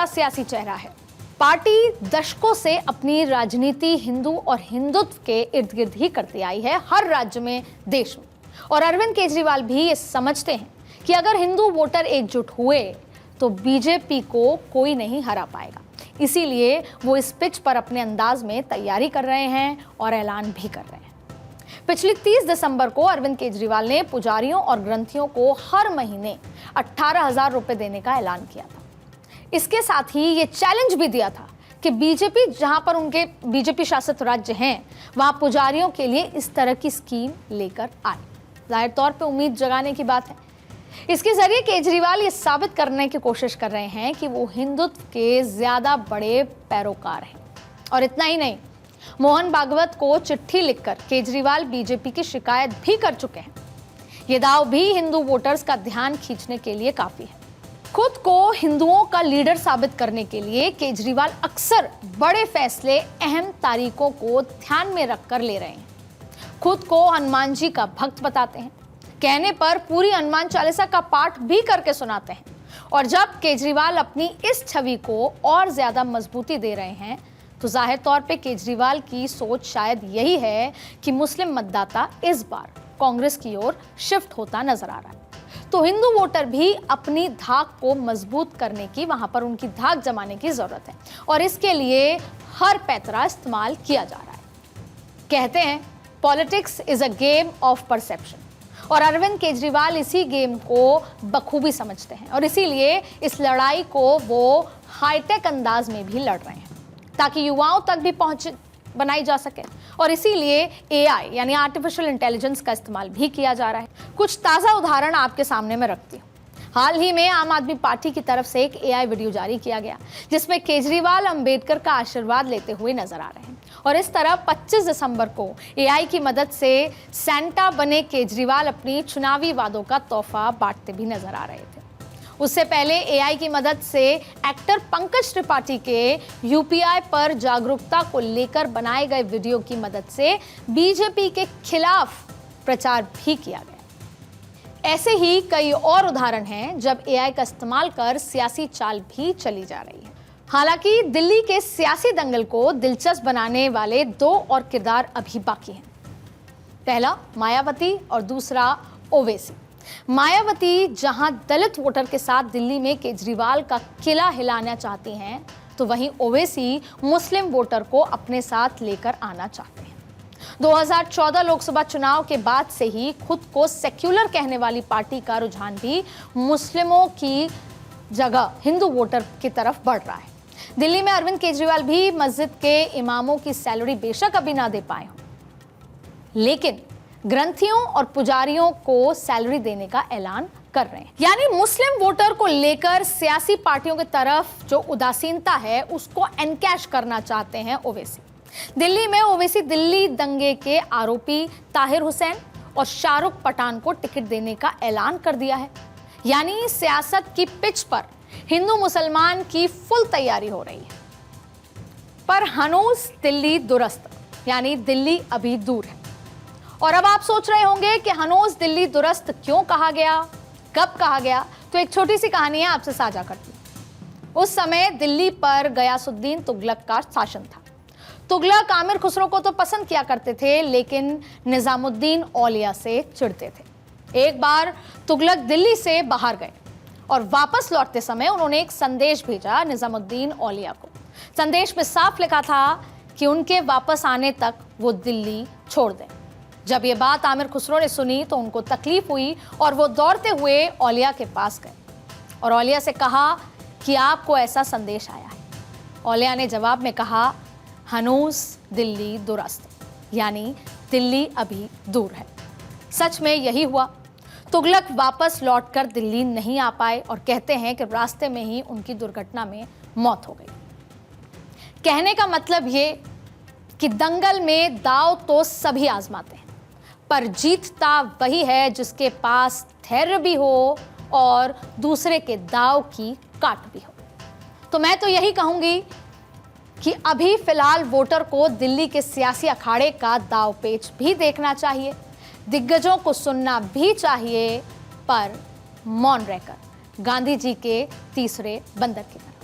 बड़ा सियासी चेहरा है। पार्टी दशकों से अपनी राजनीति हिंदू और हिंदुत्व के इर्द गिर्द ही करती आई है, हर राज्य में, देश में। और अरविंद केजरीवाल भी ये समझते हैं कि अगर हिंदू वोटर एकजुट हुए तो बीजेपी को कोई नहीं हरा पाएगा। इसीलिए वो इस पिच पर अपने अंदाज में तैयारी कर रहे हैं और ऐलान भी कर रहे हैं। पिछली 30 दिसंबर को अरविंद केजरीवाल ने पुजारियों और ग्रंथियों को हर महीने 18,000 रुपए देने का ऐलान किया था। इसके साथ ही ये चैलेंज भी दिया था कि बीजेपी, जहां पर उनके बीजेपी शासित राज्य हैं, वहां पुजारियों के लिए इस तरह की स्कीम लेकर आए। जाहिर तौर पे उम्मीद जगाने की बात है। इसके जरिए केजरीवाल ये साबित करने की कोशिश कर रहे हैं कि वो हिंदुत्व के ज्यादा बड़े पैरोकार हैं। और इतना ही नहीं, मोहन भागवत को चिट्ठी लिखकर केजरीवाल बीजेपी की शिकायत भी कर चुके हैं। ये दाव भी हिंदू वोटर्स का ध्यान खींचने के लिए काफी है। खुद को हिंदुओं का लीडर साबित करने के लिए केजरीवाल अक्सर बड़े फैसले अहम तारीखों को ध्यान में रखकर ले रहे हैं। खुद को हनुमान जी का भक्त बताते हैं, कहने पर पूरी हनुमान चालीसा का पाठ भी करके सुनाते हैं। और जब केजरीवाल अपनी इस छवि को और ज्यादा मजबूती दे रहे हैं तो जाहिर तौर पे केजरीवाल की सोच शायद यही है कि मुस्लिम मतदाता इस बार कांग्रेस की ओर शिफ्ट होता नजर आ रहा है। तो हिंदू वोटर भी अपनी धाक को मजबूत करने की, वहां पर उनकी धाक जमाने की जरूरत है और इसके लिए हर पैतरा इस्तेमाल किया जा रहा है। कहते हैं politics is a game of perception, और अरविंद केजरीवाल इसी गेम को बखूबी समझते हैं और इसीलिए इस लड़ाई को वो हाईटेक अंदाज में भी लड़ रहे हैं ताकि युवाओं तक भी पहुंच बनाई जा सके। और इसीलिए एआई यानी आर्टिफिशियल इंटेलिजेंस का इस्तेमाल भी किया जा रहा है। कुछ ताज़ा उदाहरण आपके सामने मैं रखती हूँ। हाल ही में आम आदमी पार्टी की तरफ से एक एआई वीडियो जारी किया गया जिसमें केजरीवाल अंबेडकर का आशीर्वाद लेते हुए नजर आ रहे हैं। और इस तरह 25 दिसंबर को एआई की मदद से सेंटा बने केजरीवाल अपनी चुनावी वादों का तोहफा बांटते भी नजर आ रहे थे। उससे पहले एआई की मदद से एक्टर पंकज त्रिपाठी के यूपीआई पर जागरूकता को लेकर बनाए गए वीडियो की मदद से बीजेपी के खिलाफ प्रचार भी किया गया। ऐसे ही कई और उदाहरण हैं जब एआई का इस्तेमाल कर सियासी चाल भी चली जा रही है। हालांकि दिल्ली के सियासी दंगल को दिलचस्प बनाने वाले 2 और किरदार अभी बाकी हैं। पहला मायावती और दूसरा ओवैसी। मायावती जहां दलित वोटर के साथ दिल्ली में केजरीवाल का किला हिलाना चाहती हैं, तो वहीं ओवैसी मुस्लिम वोटर को अपने साथ लेकर आना चाहते हैं। 2014 लोकसभा चुनाव के बाद से ही खुद को सेक्युलर कहने वाली पार्टी का रुझान भी मुस्लिमों की जगह हिंदू वोटर की तरफ बढ़ रहा है। दिल्ली में अरविंद केजरीवाल भी मस्जिद के इमामों की सैलरी बेशक अभी ना दे पाए हों, लेकिन ग्रंथियों और पुजारियों को सैलरी देने का ऐलान कर रहे हैं। यानी मुस्लिम वोटर को लेकर सियासी पार्टियों की तरफ जो उदासीनता है उसको एनकैश करना चाहते हैं ओवैसी। दिल्ली में ओवैसी दिल्ली दंगे के आरोपी ताहिर हुसैन और शाहरुख पठान को टिकट देने का ऐलान कर दिया है। यानी सियासत की पिच पर हिंदू मुसलमान की फुल तैयारी हो रही है। पर हनूज दिल्ली दुरस्त, यानी दिल्ली अभी दूर है। और अब आप सोच रहे होंगे कि हनूज दिल्ली दुरस्त क्यों कहा गया, कब कहा गया, तो एक छोटी सी कहानी है आपसे साझा करती हूं। उस समय दिल्ली पर गयासुद्दीन तुगलक का शासन था। तुगलक आमिर खुसरो को तो पसंद किया करते थे, लेकिन निजामुद्दीन औलिया से चिढ़ते थे। एक बार तुगलक दिल्ली से बाहर गए और वापस लौटते समय उन्होंने एक संदेश भेजा निजामुद्दीन औलिया को। संदेश में साफ लिखा था कि उनके वापस आने तक वो दिल्ली छोड़ दें। जब ये बात आमिर खुसरो ने सुनी तो उनको तकलीफ हुई और वो दौड़ते हुए औलिया के पास गए और औलिया से कहा कि आपको ऐसा संदेश आया है। औलिया ने जवाब में कहा, हनूज दिल्ली दुरस्त, यानी दिल्ली अभी दूर है। सच में यही हुआ। तुगलक वापस लौटकर दिल्ली नहीं आ पाए और कहते हैं कि रास्ते में ही उनकी दुर्घटना में मौत हो गई। कहने का मतलब ये कि दंगल में दांव तो सभी आजमाते हैं, पर जीतता वही है जिसके पास धैर्य भी हो और दूसरे के दांव की काट भी हो। तो मैं तो यही कहूंगी कि अभी फिलहाल वोटर को दिल्ली के सियासी अखाड़े का दांव पेच भी देखना चाहिए, दिग्गजों को सुनना भी चाहिए, पर मौन रहकर गांधी जी के तीसरे बंदर की तरह।